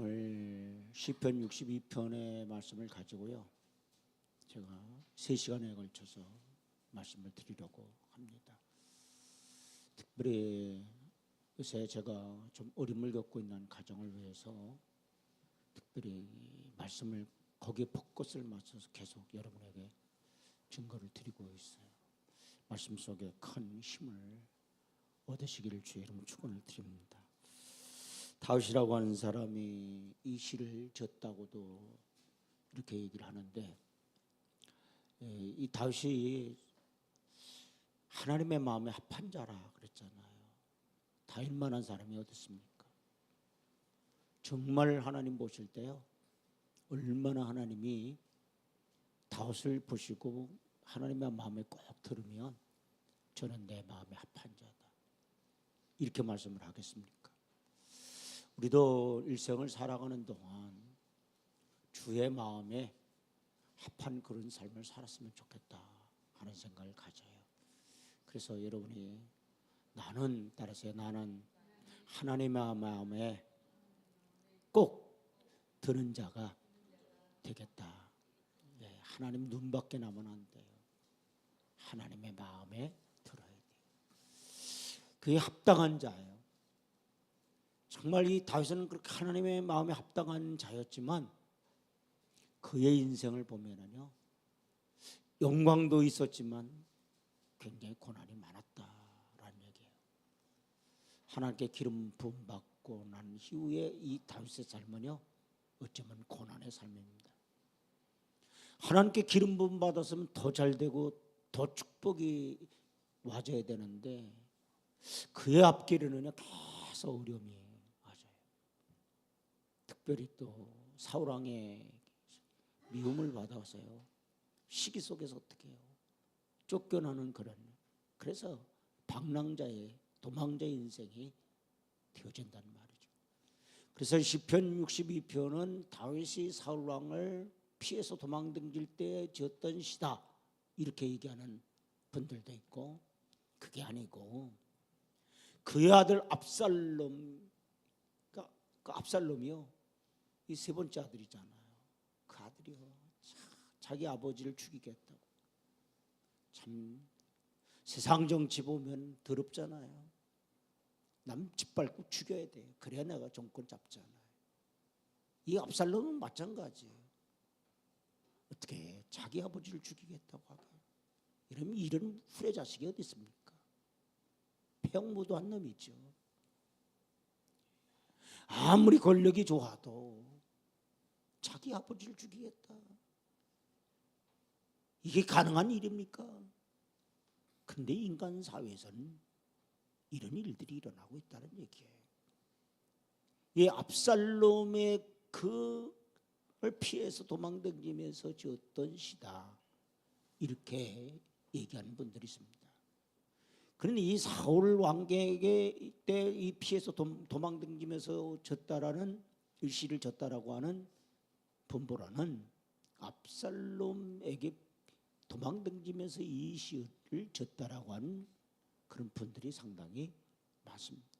오늘 시편 62편의 말씀을 가지고요, 제가 3시간에 걸쳐서 말씀을 드리려고 합니다. 특별히 요새 제가 좀 어려움을 겪고 있는 가정을 위해서 특별히 말씀을 거기에 벚꽃을 맞춰서 계속 여러분에게 증거를 드리고 있어요. 말씀 속에 큰 힘을 얻으시기를 주의 이름으로 축원을 드립니다. 다윗이라고 하는 사람이 이 시를 졌다고도 이렇게 얘기를 하는데, 이 다윗이 하나님의 마음에 합한 자라 그랬잖아요. 다윗만한 사람이 어디 있습니까? 정말 하나님 보실 때요, 얼마나 하나님이 다윗을 보시고 하나님의 마음에 꼭 들으면 저는 내 마음에 합한 자다, 이렇게 말씀을 하겠습니까? 우리도 일생을 살아가는 동안 주의 마음에 합한 그런 삶을 살았으면 좋겠다 하는 생각을 가져요. 그래서 여러분이 나는 하나님의 마음에 꼭 드는 자가 되겠다. 하나님 눈밖에 나면 안 돼요. 하나님의 마음에 들어야 돼요. 그게 합당한 자예요. 정말 이 다윗은 그렇게 하나님의 마음에 합당한 자였지만 그의 인생을 보면은요, 영광도 있었지만 굉장히 고난이 많았다라는 얘기예요. 하나님께 기름 부음 받고 난 이후에 이 다윗의 삶은요, 어쩌면 고난의 삶입니다. 하나님께 기름 부음 받았으면 더 잘 되고 더 축복이 와줘야 되는데 그의 앞길에는요 계속 어려움이 맞아요. 특별히 또 사울 왕의 미움을 받아서요, 시기 속에서 어떻게 해요? 쫓겨나는 그래서 방랑자의 도망자의 인생이 되어진다는 말이죠. 그래서 시편 62편은 다윗이 사울 왕을 피해서 도망다닐 때 지었던 시다, 이렇게 얘기하는 분들도 있고, 그게 아니고 그의 아들 압살롬, 그 압살롬이요, 이 세 번째 아들이잖아요. 그 아들이요, 자기 아버지를 죽이겠다고. 참 세상 정치 보면 더럽잖아요. 남 짓밟고 죽여야 돼. 그래야 내가 정권 잡잖아요. 이 압살롬은 마찬가지예요. 어떻게 자기 아버지를 죽이겠다고 하게? 이러면 이런 후레 자식이 어디 있습니까? 평무도한 놈이죠. 아무리 권력이 좋아도 자기 아버지를 죽이겠다, 이게 가능한 일입니까? 근데 인간 사회에서는 이런 일들이 일어나고 있다는 얘기예요. 이 압살롬의 그를 피해서 도망다니면서 지었던 시다, 이렇게 얘기하는 분들이 있습니다. 그런데 이 사울 왕에게 때 이 피해서 도망다니면서 졌다라는 일시를 졌다라고 하는 분보라는 압살롬에게 도망다니면서 이 시를 졌다라고 하는 그런 분들이 상당히 많습니다.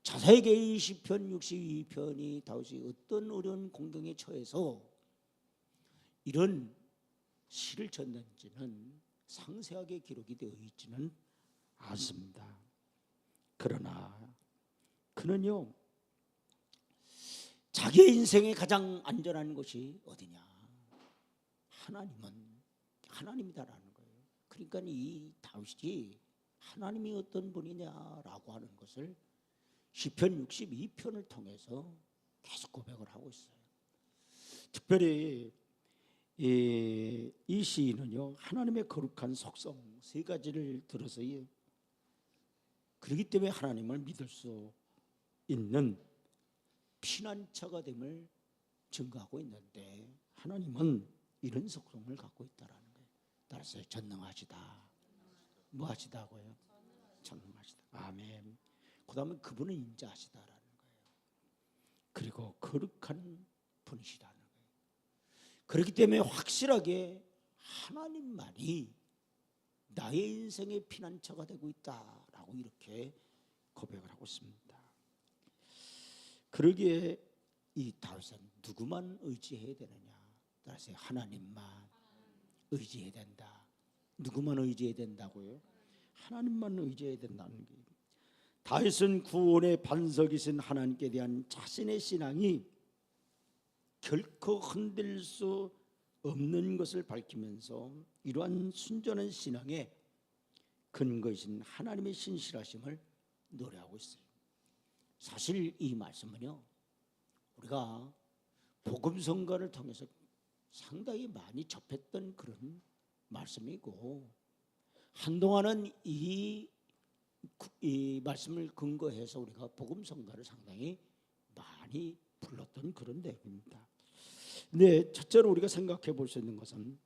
자세하게 이 시편 62편이 다윗이 어떤 어려운 공경에 처해서 이런 시를 졌는지는 상세하게 기록이 되어 있지는 않습니다. 그러나 그는요, 자기의 인생에 가장 안전한 것이 어디냐? 하나님이다라는 거예요. 그러니까 이 다윗이 하나님이 어떤 분이냐라고 하는 것을 시편 62편을 통해서 계속 고백을 하고 있어요. 특별히 이 시인은요, 하나님의 거룩한 속성 3가지를 들어서요, 그렇기 때문에 하나님을 믿을 수 있는 피난처가 됨을 증거하고 있는데, 하나님은 이런 속성을 갖고 있다라는 거예요. 따라서 전능하시다. 뭐 하시다고요? 전능하시다. 아멘. 그 다음에 그분은 인자하시다라는 거예요. 그리고 거룩한 분이시라는 거예요. 그렇기 때문에 확실하게 하나님만이 나의 인생의 피난처가 되고 있다라고 이렇게 고백을 하고 있습니다. 그러기에 이 다윗은 누구만 의지해야 되느냐? 따라서 하나님만 의지해야 된다. 누구만 의지해야 된다고요? 하나님만 의지해야 된다는 게. 다윗은 구원의 반석이신 하나님께 대한 자신의 신앙이 결코 흔들 수 없는 것을 밝히면서 이러한 순전한 신앙의 근거이신 하나님의 신실하심을 노래하고 있어요. 사실 이 말씀은요, 우리가 복음성가를 통해서 상당히 많이 접했던 그런 말씀이고, 한동안은 이 말씀을 근거해서 우리가 복음성가를 상당히 많이 불렀던 그런 내용입니다. 근데 첫째로 우리가 생각해 볼 수 있는 것은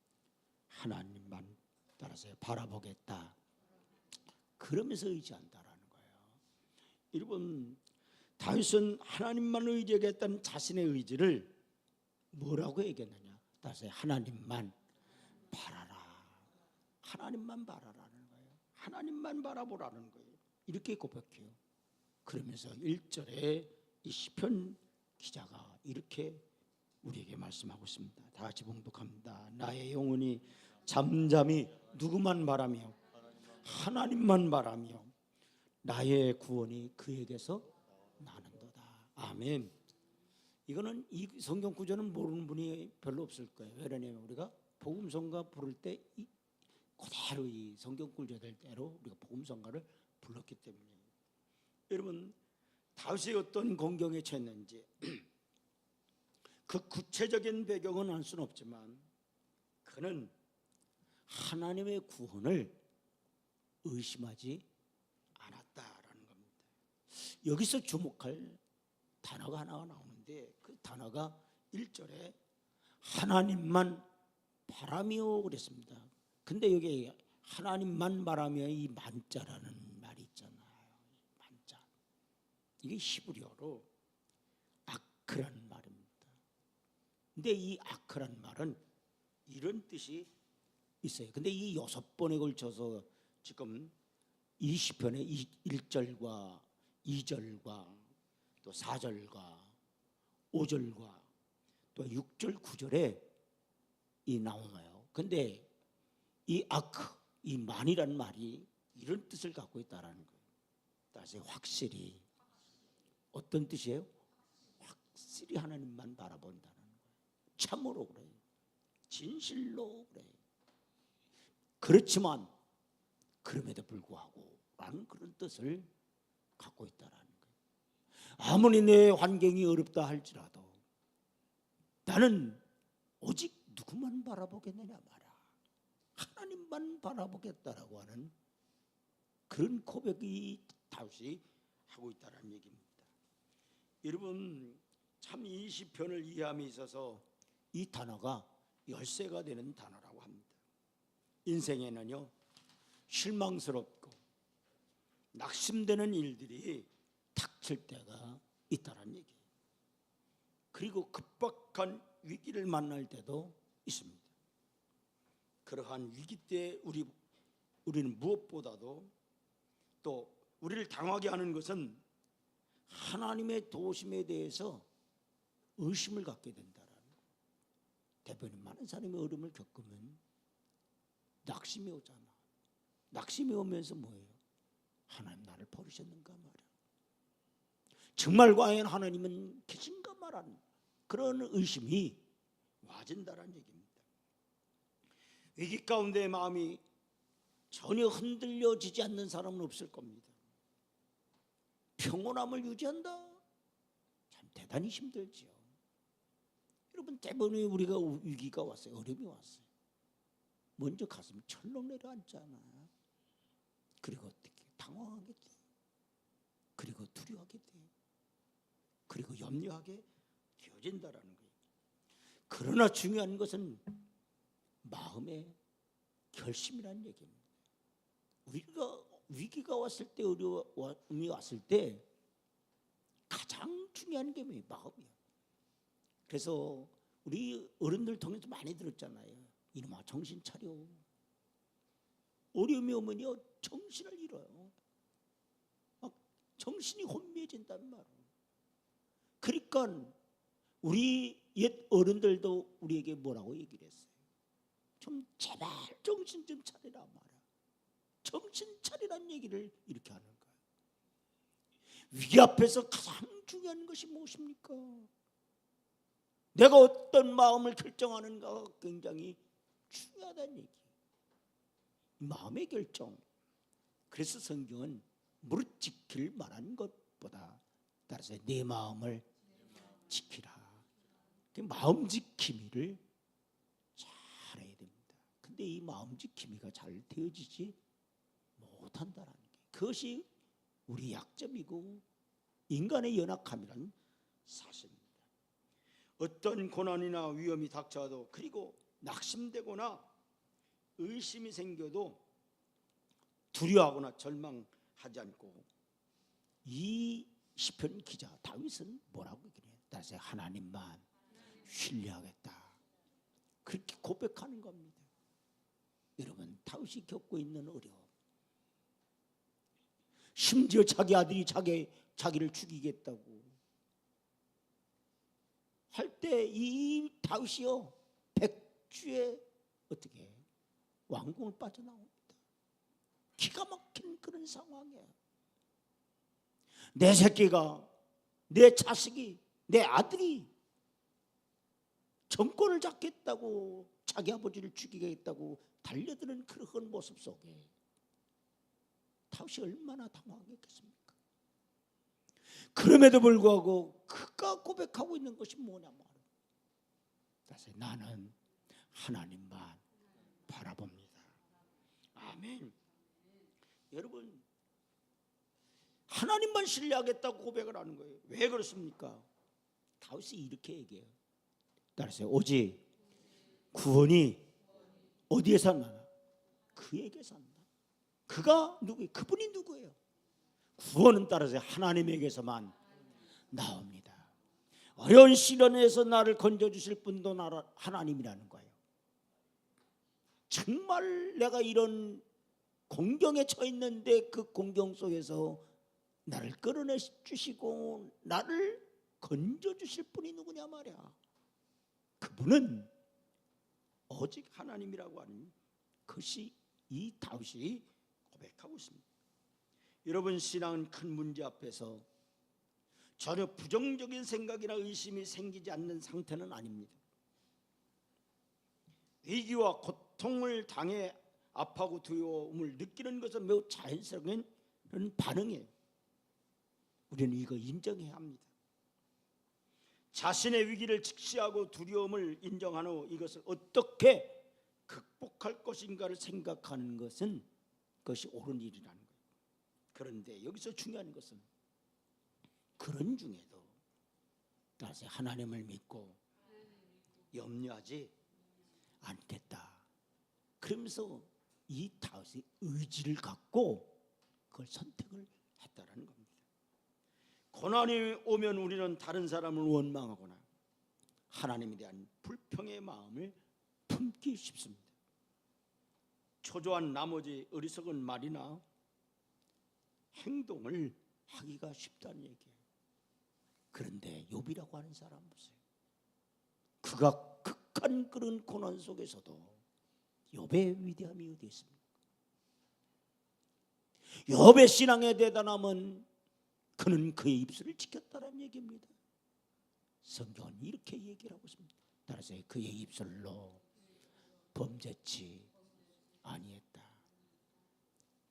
하나님만 따라서 바라보겠다, 그러면서 의지한다라는 거예요. 여러분, 다윗은 하나님만 의지하겠다는 자신의 의지를 뭐라고 얘기했느냐? 따라서 하나님만 바라라, 하나님만 바라라는 거예요. 하나님만 바라보라는 거예요. 이렇게 고백해요. 그러면서 1절에 이 시편 기자가 이렇게 우리에게 말씀하고 있습니다. 다 같이 봉독합니다. 나의 영혼이 잠잠히 누구만 바라며 하나님만 바라며 나의 구원이 그에게서 나는도다. 아멘. 이거는 이 성경 구절은 모르는 분이 별로 없을 거예요. 왜냐하면 우리가 복음성가 부를 때 그대로 이 성경 구절대로 우리가 복음성가를 불렀기 때문이에요. 여러분, 다윗이 어떤 공경에 처했는지 그 구체적인 배경은 알 수는 없지만 그는 하나님의 구원을 의심하지 않았다라는 겁니다. 여기서 주목할 단어가 하나가 나오는데 그 단어가 1절에 하나님만 바라며 그랬습니다. 근데 여기 하나님만 바라며 이 만자라는 말이 있잖아요. 만자. 이게 히브리어로 아크라는 말입니다. 근데 이 아크라는 말은 이런 뜻이 있어요. 근데 이 6번에 걸쳐서 지금 이 시편의 1절과 2절과 또 4절과 5절과 또 6절 9절에 이 나오나요. 근데 이 아크, 이 만이라는 말이 이런 뜻을 갖고 있다라는 거예요. 다시 확실히 어떤 뜻이에요? 확실히 하나님만 바라본다는 거예요. 참으로 그래요. 진실로 그래요. 그렇지만 그럼에도 불구하고 라는 그런 뜻을 갖고 있다라는 거예요. 아무리 내 환경이 어렵다 할지라도 나는 오직 누구만 바라보겠느냐 말아. 하나님만 바라보겠다라고 하는 그런 고백이 다윗이 하고 있다는 얘기입니다. 여러분, 참 이 시편을 이해함에 있어서 이 단어가 열쇠가 되는 단어라고 합니다. 인생에는요, 실망스럽고 낙심되는 일들이 닥칠 때가 있다는 얘기예요. 그리고 급박한 위기를 만날 때도 있습니다. 그러한 위기 때 우리는 무엇보다도 또 우리를 당하게 하는 것은 하나님의 도우심에 대해서 의심을 갖게 된다라는 거예요. 대부분 많은 사람이 어려움을 겪으면 낙심이 오잖아. 낙심이 오면서 뭐예요? 하나님 나를 버리셨는가 말이야. 정말 과연 하나님은 계신가 말하는 그런 의심이 와진다라는 얘기입니다. 위기 가운데 마음이 전혀 흔들려지지 않는 사람은 없을 겁니다. 평온함을 유지한다? 참 대단히 힘들지요. 여러분, 대부분의 우리가 위기가 왔어요. 어려움이 왔어요. 먼저 가슴이 철렁 내려앉잖아요. 그리고 어떻게 당황하게 돼. 그리고 두려워하게 돼. 그리고 염려하게 되어진다라는 거예요. 그러나 중요한 것은 마음의 결심이라는 얘기입니다. 우리가 위기가 왔을 때, 어려움이 왔을 때 가장 중요한 게 마음이야. 그래서 우리 어른들 통해서 많이 들었잖아요. 이놈아 정신 차려. 어려움이 오면요 정신을 잃어요. 막 정신이 혼미해진단 말이에요. 그러니까 우리 옛 어른들도 우리에게 뭐라고 얘기를 했어요? 좀 제발 정신 좀 차리라 말이야. 정신 차리란 얘기를 이렇게 하는 거예요. 위기 앞에서 가장 중요한 것이 무엇입니까? 내가 어떤 마음을 결정하는가가 굉장히 중요하다는 얘기. 마음의 결정. 그래서 성경은 무릇 지킬 만한 것보다 따라서 내 마음을 지키라. 마음 지킴이를 잘해야 됩니다. 근데 이 마음 지킴이가 잘 되어지지 못한다는 게, 그것이 우리 약점이고 인간의 연약함이라는 사실입니다. 어떤 고난이나 위험이 닥쳐도, 그리고 낙심되거나 의심이 생겨도 두려워하거나 절망하지 않고, 이 시편 기자 다윗은 뭐라고 얘기해요? 따라서 하나님만 신뢰하겠다, 그렇게 고백하는 겁니다. 여러분, 다윗이 겪고 있는 어려움, 심지어 자기 아들이 자기를 죽이겠다고 할 때 이 다윗이요, 백주에 어떻게 왕궁을 빠져나옵니다. 기가 막힌 그런 상황이에요. 내 새끼가, 내 자식이, 내 아들이 정권을 잡겠다고, 자기 아버지를 죽이겠다고 달려드는 그런 모습 속에 다윗이 얼마나 당황했겠습니까? 그럼에도 불구하고 그가 고백하고 있는 것이 뭐냐 말이에요. 나는 하나님만 바라봅니다. 아멘. 여러분, 하나님만 신뢰하겠다고 고백을 하는 거예요. 왜 그렇습니까? 다윗이 이렇게 얘기해요. 따라서 오직 구원이 어디에서 나나? 그에게서 난다. 그가 누구예요? 그분이 누구예요? 구원은 따라서 하나님에게서만 나옵니다. 어려운 시련에서 나를 건져주실 분도 하나님이라는 거예요. 정말 내가 이런 공경에 처했는데 그 공경 속에서 나를 끌어내 주시고 나를 건져주실 분이 누구냐 말이야. 그분은 오직 하나님이라고 하는 것이 이 다윗이 고백하고 있습니다. 여러분, 신앙은 큰 문제 앞에서 전혀 부정적인 생각이나 의심이 생기지 않는 상태는 아닙니다. 위기와 고통을 당해 아파하고 두려움을 느끼는 것은 매우 자연스러운 반응이에요. 우리는 이거 인정해야 합니다. 자신의 위기를 직시하고 두려움을 인정한 후 이것을 어떻게 극복할 것인가를 생각하는 것은 그것이 옳은 일이라는 거예요. 그런데 여기서 중요한 것은 그런 중에도 다시 하나님을 믿고 염려하지 않겠다. 그러면서 이 다윗의 의지를 갖고 그걸 선택을 했다라는 겁니다. 고난이 오면 우리는 다른 사람을 원망하거나 하나님에 대한 불평의 마음을 품기 쉽습니다. 초조한 나머지 어리석은 말이나 행동을 하기가 쉽다는 얘기예요. 그런데 욥이라고 하는 사람 보세요. 그가 극한 그런 고난 속에서도 욥의 위대함이 어디 있습니까? 욥의 신앙의 대단함은 그는 그의 입술을 지켰다는 얘기입니다. 성경은 이렇게 얘기를 하고 있습니다. 따라서 그의 입술로 범죄치 아니했다.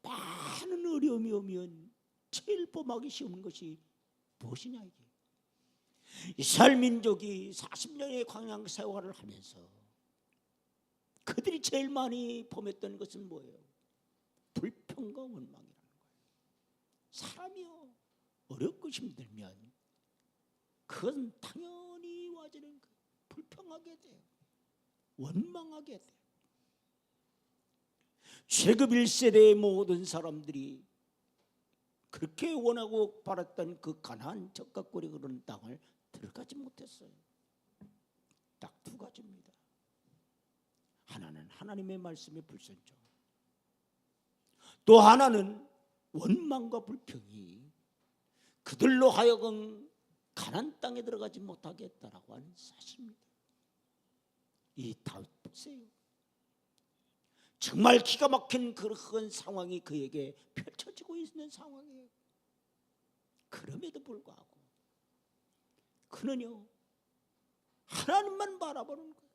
많은 어려움이 오면 제일 범하기 쉬운 것이 무엇이냐 이게. 이스라엘 민족이 40년의 광야 생활을 하면서 그들이 제일 많이 범했던 것은 뭐예요? 불평과 원망이라는 거예요. 사람이요, 어렵고 힘들면 그건 당연히 와지는 거예요. 불평하게 돼요. 원망하게 돼요. 최급 1세대의 모든 사람들이 그렇게 원하고 바랐던 그 가나안 적각거리 그런 땅을 들어가지 못했어요. 딱 두 가지입니다. 하나는 하나님의 말씀에 불순종, 또 하나는 원망과 불평이 그들로 하여금 가나안 땅에 들어가지 못하게 했다라고 하는 사실입니다. 이 다윗 보세요. 정말 기가 막힌 그런 상황이 그에게 펼쳐지고 있는 상황이에요. 그럼에도 불구하고 그는요 하나님만 바라보는 거예요.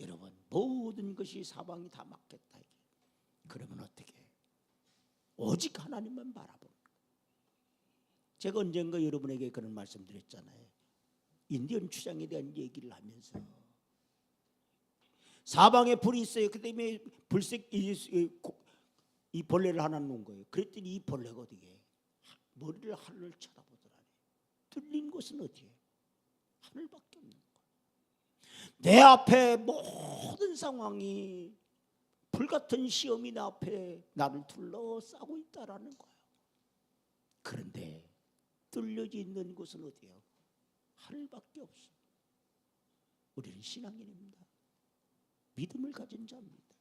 여러분, 모든 것이 사방이 다 막겠다. 그러면 어떻게 해요? 오직 하나님만 바라보는 거예요. 제가 언젠가 여러분에게 그런 말씀 드렸잖아요. 인디언 추장에 대한 얘기를 하면서 사방에 불이 있어요. 그 때문에 불색 이 벌레를 하나 놓은 거예요. 그랬더니 이 벌레가 어디에 머리를 하늘을 쳐다보더라니. 뚫린 곳은 어디에? 하늘밖에 없는 거예요. 내 앞에 모든 상황이 불같은 시험이 내 앞에 나를 둘러싸고 있다라는 거예요. 그런데 뚫려져 있는 곳은 어디예요? 하늘밖에 없어요. 우리는 신앙인입니다. 믿음을 가진 자입니다.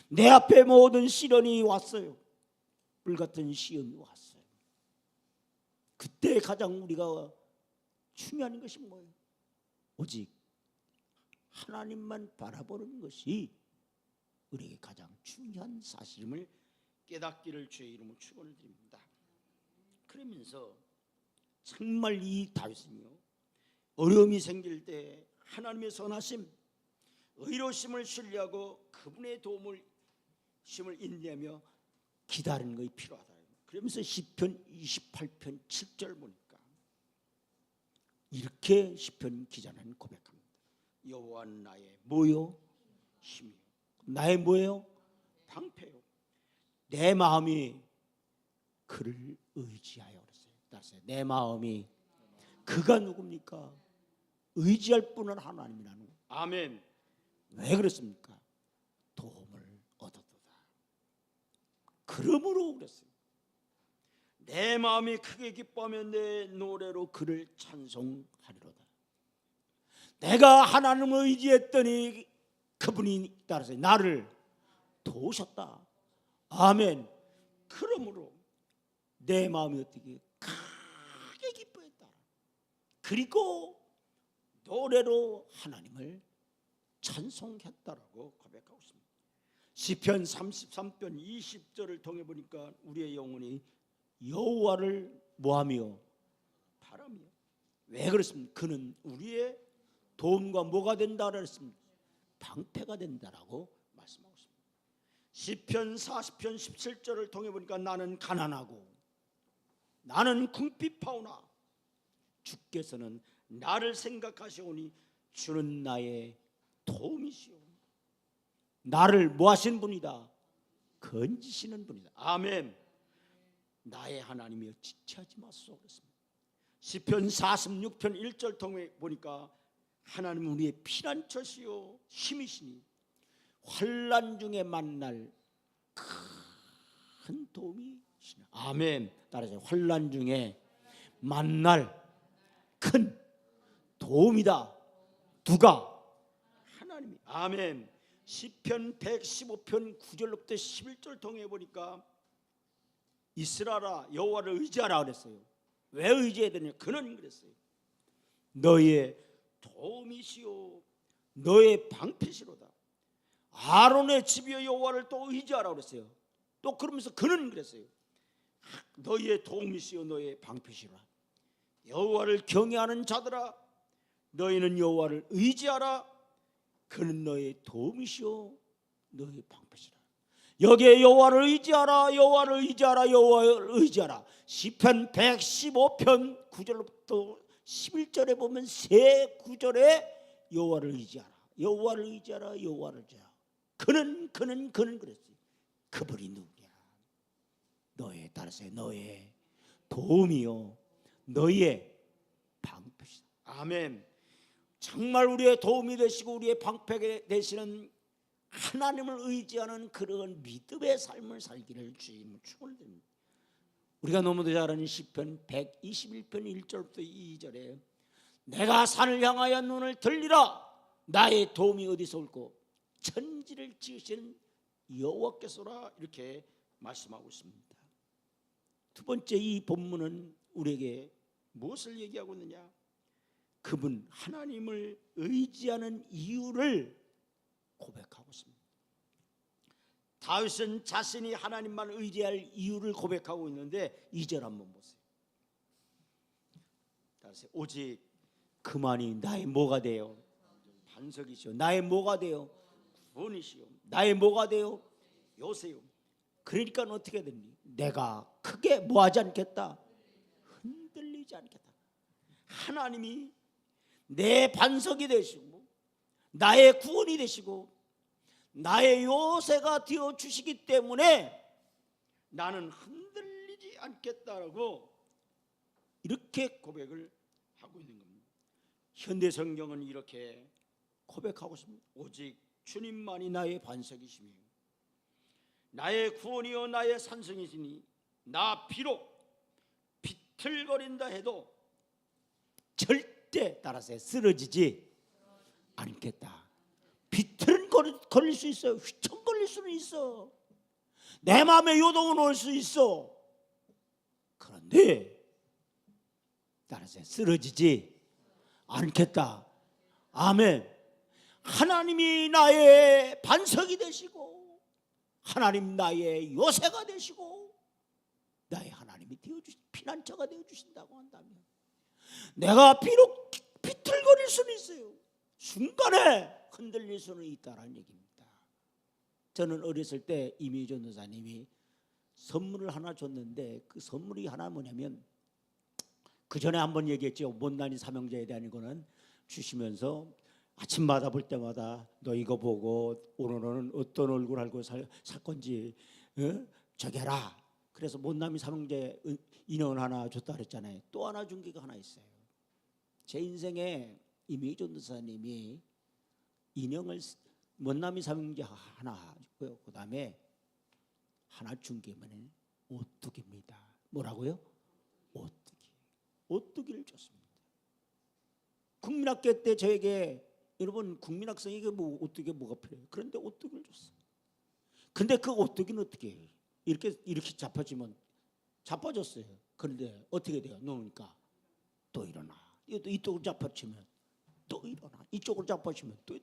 내 앞에 모든 시련이 왔어요. 불같은 시험이 왔어요. 그때 가장 우리가 중요한 것이 뭐예요? 오직 하나님만 바라보는 것이 우리에게 가장 중요한 사실임을 깨닫기를 주의 이름으로 축원을 드립니다. 그러면서 정말 이 다윗은요, 어려움이 생길 때 하나님의 선하심, 의로심을 신뢰하고 그분의 도움을 심을 인내하며 기다리는 것이 필요하다. 그러면서 시편 28편 7절 보니까 이렇게 시편 기자는 고백합니다. 여호와는 나의 뭐요? 힘이요. 나의 뭐예요? 방패요. 내 마음이 그를 의지하여 그랬어요. 따라서 내 마음이 그가 누굽니까? 의지할 분은 하나님이라는 거예요. 아멘. 왜 그렇습니까? 도움을 얻었도다. 그러므로 그랬어요. 내 마음이 크게 기뻐하며 내 노래로 그를 찬송하리로다. 내가 하나님을 의지했더니 그분이 따라서 나를 도우셨다. 아멘. 그러므로 내 마음이 어떻게 크게 기뻐했다. 그리고 노래로 하나님을 찬송했다라고 고백하고 있습니다. 시편 33편 20절을 통해 보니까 우리의 영혼이 여호와를 뭐하며 바라며. 왜 그렇습니까? 그는 우리의 도움과 뭐가 된다 그랬습니다. 방패가 된다라고 말씀하고 있습니다. 시편 40편 17절을 통해 보니까 나는 가난하고 나는 궁핍하오나 주께서는 나를 생각하시오니 주는 나의 도움이시오. 나를 뭐 하시는 분이다? 건지시는 분이다. 아멘. 나의 하나님이여 지체하지 마소서 그랬습니다. 시편 46편 1절 통해 보니까 하나님은 우리의 피난처시요 힘이시니 환난 중에 만날 큰 도움이시네. 아멘. 따라서 환난 중에 만날 큰 도움이다. 누가? 하나님이. 아멘. 시편 115편 9절부터 11절 통해 보니까 이스라엘아 여호와를 의지하라 그랬어요. 왜 의지해야 되냐? 그는 그랬어요. 너의 도움이시오 너의 방패시로다. 아론의 집이여 여호와를 또 의지하라 그랬어요. 또 그러면서 그는 그랬어요. 너의 도움이시오 너의 방패시로다. 여호와를 경외하는 자들아 너희는 여호와를 의지하라. 그는 너의 도움이시오 너의 방패시라. 여기에 여호와를 의지하라 여호와를 의지하라 여호와를 의지하라. 시편 115편 9절부터 11절에 보면 세 구절에 여호와를 의지하라 여호와를 의지하라 여호와를 의지하라. 그는 그랬어요. 그분이 누구냐? 너의 따라서 너의 도움이요 너의 방패시다. 아멘. 정말 우리의 도움이 되시고 우리의 방패가 되시는 하나님을 의지하는 그런 믿음의 삶을 살기를 주님을 축원드립니다. 우리가 너무도 잘 아는 시편 121편 1절부터 2절에 내가 산을 향하여 눈을 들리라 나의 도움이 어디서 올고 천지를 지으신 여호와께서라 이렇게 말씀하고 있습니다. 두 번째 이 본문은 우리에게 무엇을 얘기하고 있느냐? 그분 하나님을 의지하는 이유를 고백하고 있습니다. 다윗은 자신이 하나님만 의지할 이유를 고백하고 있는데 2절 한번 보세요. 오직 그만이 나의 뭐가 되어 반석이시오, 나의 뭐가 되어 구원이시오, 나의 뭐가 되어 요새요. 그러니까 어떻게 되니? 내가 크게 뭐하지 않겠다, 흔들리지 않겠다. 하나님이 내 반석이 되시고 나의 구원이 되시고 나의 요새가 되어 주시기 때문에 나는 흔들리지 않겠다라고 이렇게 고백을 하고 있는 겁니다. 현대 성경은 이렇게 고백하고 있습니다. 오직 주님만이 나의 반석이시며 나의 구원이요 나의 산성이시니 나 비록 비틀거린다 해도 절대 따라서 쓰러지지 않겠다. 비틀은 걸릴 수 있어요. 휘청거릴 수는 있어. 내 마음에 요동은 올 수 있어. 그런데 따라서 쓰러지지 않겠다. 아멘. 하나님이 나의 반석이 되시고 하나님 나의 요새가 되시고 나의 하나님이 되어주신 피난처가 되어주신다고 한다면 내가 비록 비틀거릴 수는 있어요. 순간에 흔들릴 수는 있다라는 얘기입니다. 저는 어렸을 때 이미전 도사님이 선물을 하나 줬는데 그 선물이 하나 뭐냐면 그 전에 한번 얘기했죠. 못난이 삼형제에 대한 거는 주시면서 아침마다 볼 때마다 너 이거 보고 오늘은 어떤 얼굴 알고 살 건지 저기 해라. 그래서 못난이 삼형제 인형 하나 줬다 그랬잖아요. 또 하나 준 게 하나 있어요. 제 인생에 이미전 도사님이 인형을 못난이 삼형제 하나 줬고요. 그 다음에 하나 준 게 뭐냐면 오뚜기입니다. 뭐라고요? 오뚜기를 줬습니다. 국민학교 때 저에게 여러분 국민학생에게 뭐 오뚜기 뭐가 필요해요? 그런데 오뚜기를 줬어요. 근데 그 오뚜기는 어떻게 해요? 이렇게 자빠지면 자빠졌어요. 그런데 어떻게 돼요? 놓으니까 또 일어나. 이쪽으로 자빠지면 또 일어나. 이쪽으로 자빠지면 또.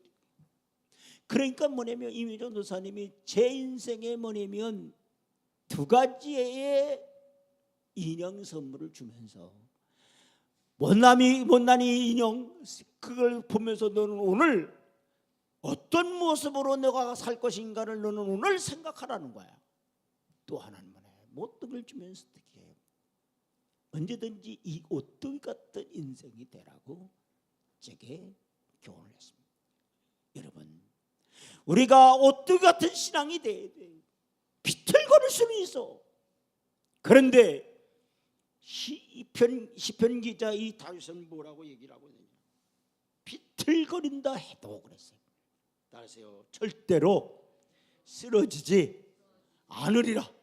그러니까 뭐냐면 이미전 도사님이 제 인생에 뭐냐면 두 가지의 인형 선물을 주면서 못난이 인형 그걸 보면서 너는 오늘 어떤 모습으로 내가 살 것인가를 너는 오늘 생각하라는 거야. 또 하나는 뭐냐? 오뚜기를 주면서 어떻게 해요? 언제든지 이 오뚜기 같은 인생이 되라고 제게 교훈을 했습니다. 여러분 우리가 오뚜기 같은 신앙이 돼야 돼. 비틀거릴 수는 있어. 그런데 시편 기자 이 다윗은 뭐라고 얘기를 하고 있느냐? 비틀거린다 해도 그랬어요. 따라서요 절대로 쓰러지지 않으리라.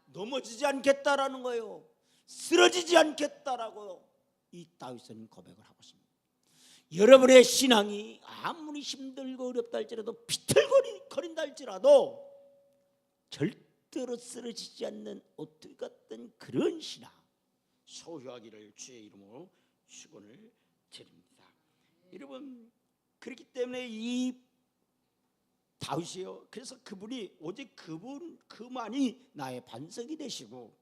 넘어지지 않겠다라는 거예요. 쓰러지지 않겠다라고 이 다윗은 고백을 하고 있습니다. 여러분의 신앙이 아무리 힘들고 어렵다 할지라도 비틀거린다 할지라도 절대로 쓰러지지 않는 오뚜기 같은 그런 신앙 소유하기를 주의 이름으로 축원을 드립니다. 여러분 그렇기 때문에 이 다윗이요. 그래서 그분이 오직 그만이 나의 반석이 되시고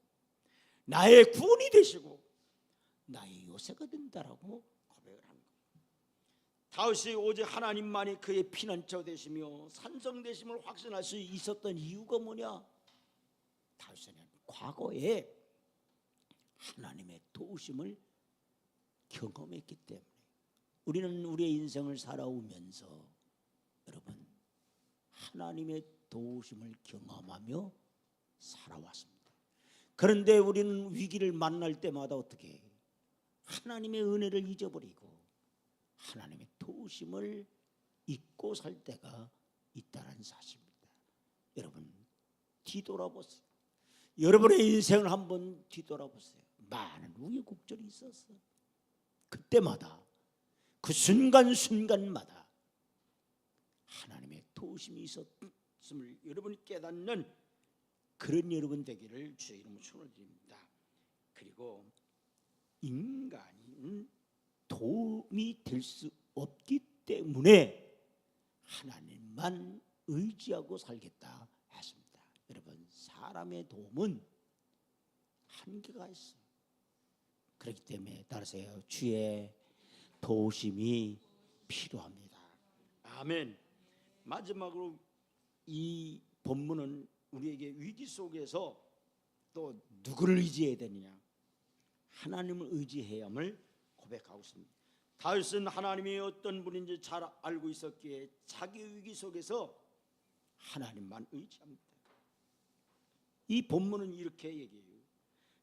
나의 구원이 되시고 나의 요새가 된다라고 고백을 합니다. 다윗이 오직 하나님만이 그의 피난처 되시며 산성 되심을 확신할 수 있었던 이유가 뭐냐? 다윗은 과거에 하나님의 도우심을 경험했기 때문에 우리는 우리의 인생을 살아오면서 여러분 하나님의 도우심을 경험하며 살아왔습니다. 그런데 우리는 위기를 만날 때마다 어떻게 해요? 하나님의 은혜를 잊어버리고 하나님의 도우심을 잊고 살 때가 있다는 사실입니다. 여러분 뒤돌아보세요. 여러분의 인생을 한번 뒤돌아보세요. 많은 우여곡절이 있었어. 그때마다 그 순간순간마다 하나님의 도우심이 있었음을 여러분이 깨닫는 그런 여러분 되기를 주의 이름으로 축원드립니다. 그리고 인간은 도움이 될 수 없기 때문에 하나님만 의지하고 살겠다 했습니다. 여러분, 사람의 도움은 한계가 있어요. 그렇기 때문에 따라서요, 주의 도우심이 필요합니다. 아멘. 마지막으로 이 본문은 우리에게 위기 속에서 또 누구를 의지해야 되느냐, 하나님을 의지해야함을 고백하고 있습니다. 다윗은 하나님이 어떤 분인지 잘 알고 있었기에 자기 위기 속에서 하나님만 의지합니다. 이 본문은 이렇게 얘기해요.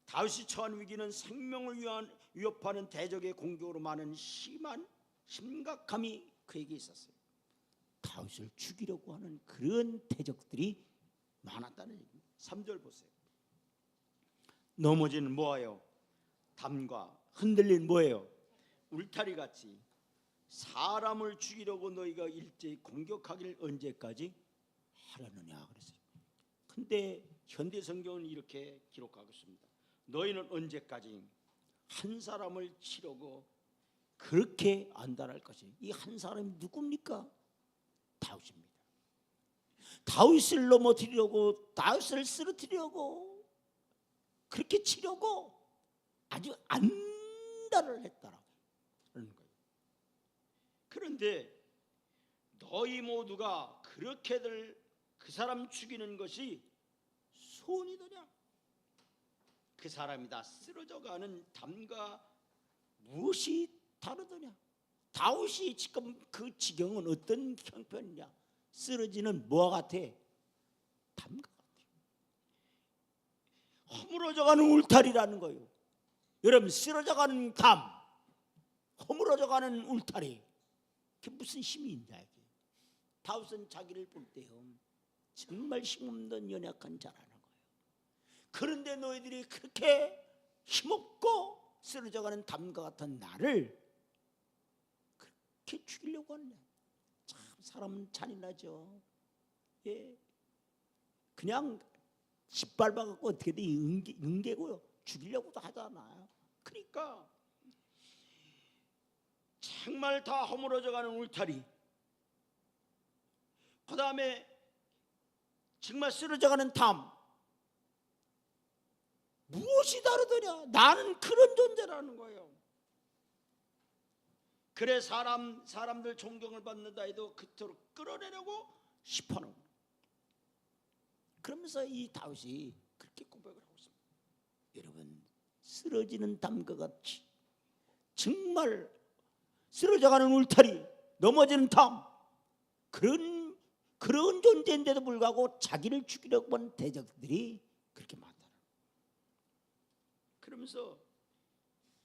다윗이 처한 위기는 생명을 위협하는 대적의 공격으로 많은 심각함이 그에게 있었어요. 다윗을 죽이려고 하는 그런 대적들이 많았다는 얘기입니다. 3절 보세요. 넘어지는 뭐예요? 담과 흔들린 뭐예요? 울타리같이 사람을 죽이려고 너희가 일제히 공격하기를 언제까지 하려느냐 그랬어요. 근데 현대 성경은 이렇게 기록하고 있습니다. 너희는 언제까지 한 사람을 치려고 그렇게 안달할 것이. 이 한 사람이 누굽니까? 다윗입니다. 다윗을 넘어뜨리려고, 다윗을 쓰러뜨리려고, 그렇게 치려고 아주 안달을 했다라고 그러는 거예요. 그런데 너희 모두가 그렇게들 그 사람 죽이는 것이 소원이더냐? 그 사람이 다 쓰러져가는 담과 무엇이 다르더냐? 다윗이 지금 그 지경은 어떤 형편이냐? 쓰러지는 뭐와 같아? 담과 같아. 허물어져가는 울타리라는 거예요. 여러분, 쓰러져가는 담, 허물어져가는 울타리, 그게 무슨 힘이 있냐 이게. 다윗은 자기를 볼 때요, 정말 힘없는 연약한 자라는 거예요. 그런데 너희들이 그렇게 힘없고 쓰러져가는 담과 같은 나를 그렇게 죽이려고 하느냐. 참 사람은 잔인하죠. 예, 그냥 짓밟아갖고 어떻게든 응대고요, 죽이려고도 하잖아요. 그러니까 정말 다 허물어져가는 울타리, 그 다음에 정말 쓰러져가는 담, 무엇이 다르더냐? 나는 그런 존재라는 거예요. 그래 사람들 존경을 받는다 해도 그토록 끌어내려고 싶어하는 거예요. 그러면서 이 다윗이 그렇게 고백을 하고 있습니다. 여러분, 쓰러지는 담과 같이 정말 쓰러져가는 울타리, 넘어지는 담, 그런 존재인데도 불구하고 자기를 죽이려고 하는 대적들이 그렇게 많다. 그러면서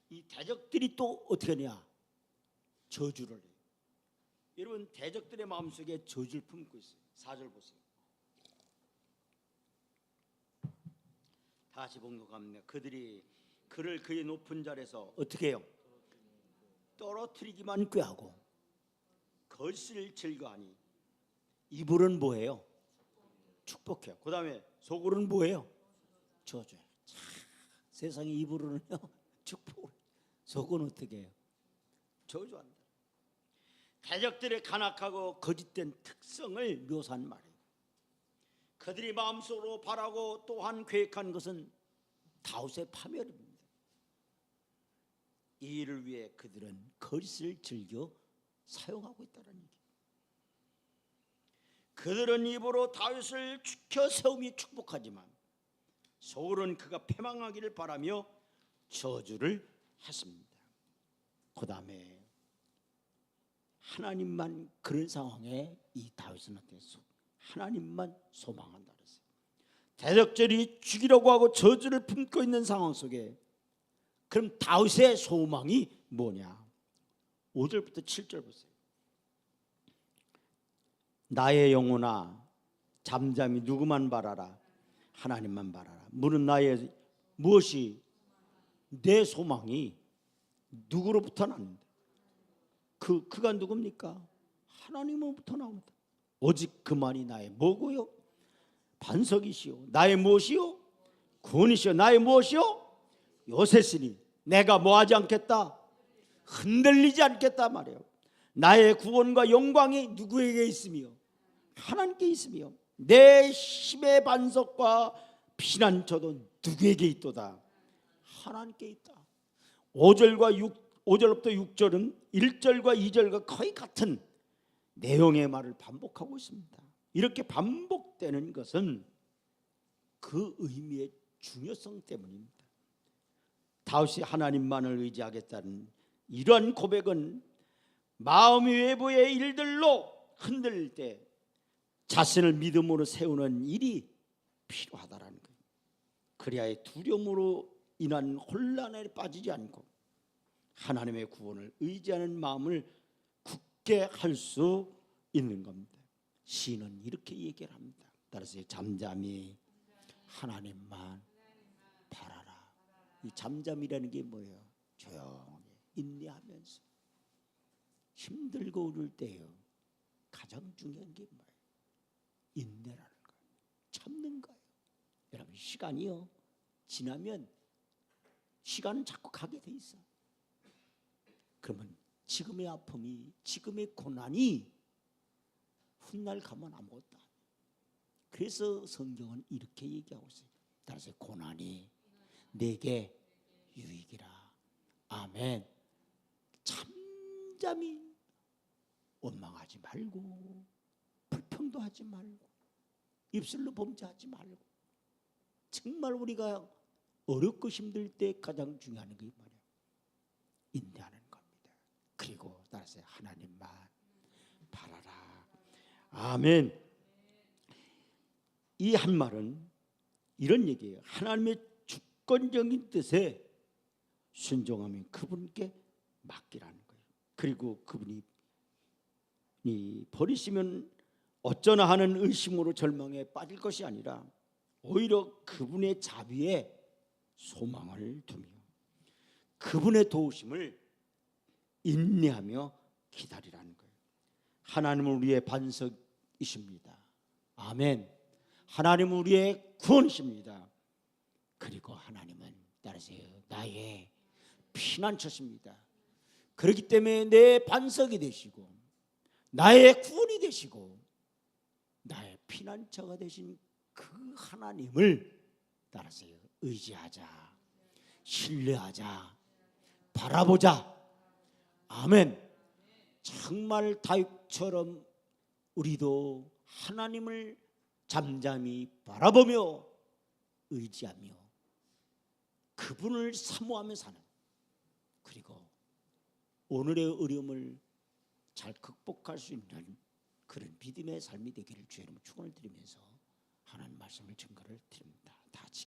이 대적들이 또 어떻게 하냐? 저주를 해요. 여러분, 대적들의 마음속에 저주를 품고 있어요. 4절 보세요. 다시 봉독합니다. 그들이 그를 그의 높은 자리에서 어떻게 해요? 떨어뜨리기만 꾀하고 거짓을 즐거하니 입으로는 뭐예요? 축복해요. 그 다음에 속으로는 뭐예요? 저주해요. 세상에 입으로는요 축복, 속은 어떻게 해요? 저주한다. 대적들의 간악하고 거짓된 특성을 묘사한 말이에요. 그들이 마음속으로 바라고 또한 계획한 것은 다윗의 파멸입니다. 이 일을 위해 그들은 거짓을 즐겨 사용하고 있다는 얘기예요. 그들은 입으로 다윗을 축혀 세우며 축복하지만 속으로는 그가 패망하기를 바라며 저주를 했습니다. 그 다음에 하나님만, 그런 상황에 이 다윗은 어땠어? 하나님만 소망한다 그랬어요. 대적들이 죽이려고 하고 저주를 품고 있는 상황 속에 그럼 다윗의 소망이 뭐냐? 5절부터 7절 보세요. 나의 영혼아 잠잠히 누구만 바라라? 하나님만 바라라. 물은 나의 무엇이? 내 소망이 누구로부터 나는데? 그가 누굽니까? 하나님으로부터 나옵니다. 오직 그만이 나의 뭐고요? 반석이시오. 나의 무엇이요? 구원이시오. 나의 무엇이요? 요새시니 내가 뭐하지 않겠다? 흔들리지 않겠다 말이에요. 나의 구원과 영광이 누구에게 있으며? 하나님께 있으며, 내 힘의 반석과 피난처도 누구에게 있도다? 하나님께 있다. 5절부터 6절은 1절과 2절과 거의 같은 내용의 말을 반복하고 있습니다. 이렇게 반복되는 것은 그 의미의 중요성 때문입니다. 다윗이 하나님만을 의지하겠다는 이러한 고백은 마음 외부의 일들로 흔들릴 때 자신을 믿음으로 세우는 일이 필요하다라는 거예요. 그래야 두려움으로 인한 혼란에 빠지지 않고 하나님의 구원을 의지하는 마음을 굳게 할 수 있는 겁니다. 시인은 이렇게 얘기를 합니다. 따라서 잠잠히 하나님만 바라라. 이 잠잠이라는 게 뭐예요? 조용히 인내하면서. 힘들고 어려울 때요, 가장 중요한 게 뭐예요? 인내라는 거예요. 참는 거예요. 여러분, 시간이요 지나면 시간은 자꾸 가게 돼 있어. 그러면 지금의 아픔이, 지금의 고난이 훗날 가면 아무것도 안 돼. 그래서 성경은 이렇게 얘기하고 있어요. 따라서 고난이 내게 유익이라. 아멘. 잠잠히 원망하지 말고 불평도 하지 말고 입술로 범죄하지 말고. 정말 우리가 어렵고 힘들 때 가장 중요한 게 뭐냐? 인내하는 겁니다. 그리고 따라서 하나님만 바라라. 아멘. 이 한 말은 이런 얘기예요. 하나님의 주권적인 뜻에 순종하면 그분께 맡기라는 거예요. 그리고 그분이 버리시면 어쩌나 하는 의심으로 절망에 빠질 것이 아니라 오히려 그분의 자비에 소망을 두며 그분의 도우심을 인내하며 기다리라는 거예요. 하나님은 우리의 반석이십니다. 아멘. 하나님은 우리의 구원이십니다. 그리고 하나님은 따르세요, 나의 피난처십니다. 그렇기 때문에 내 반석이 되시고 나의 구원이 되시고 나의 피난처가 되신 그 하나님을 따라서요, 의지하자, 신뢰하자, 바라보자. 아멘. 정말 다윗처럼 우리도 하나님을 잠잠히 바라보며 의지하며 그분을 사모하며 사는, 그리고 오늘의 어려움을 잘 극복할 수 있는 그런 믿음의 삶이 되기를 주의 이름으로 축원을 드리면서 하나님 말씀을 증거를 드립니다. 다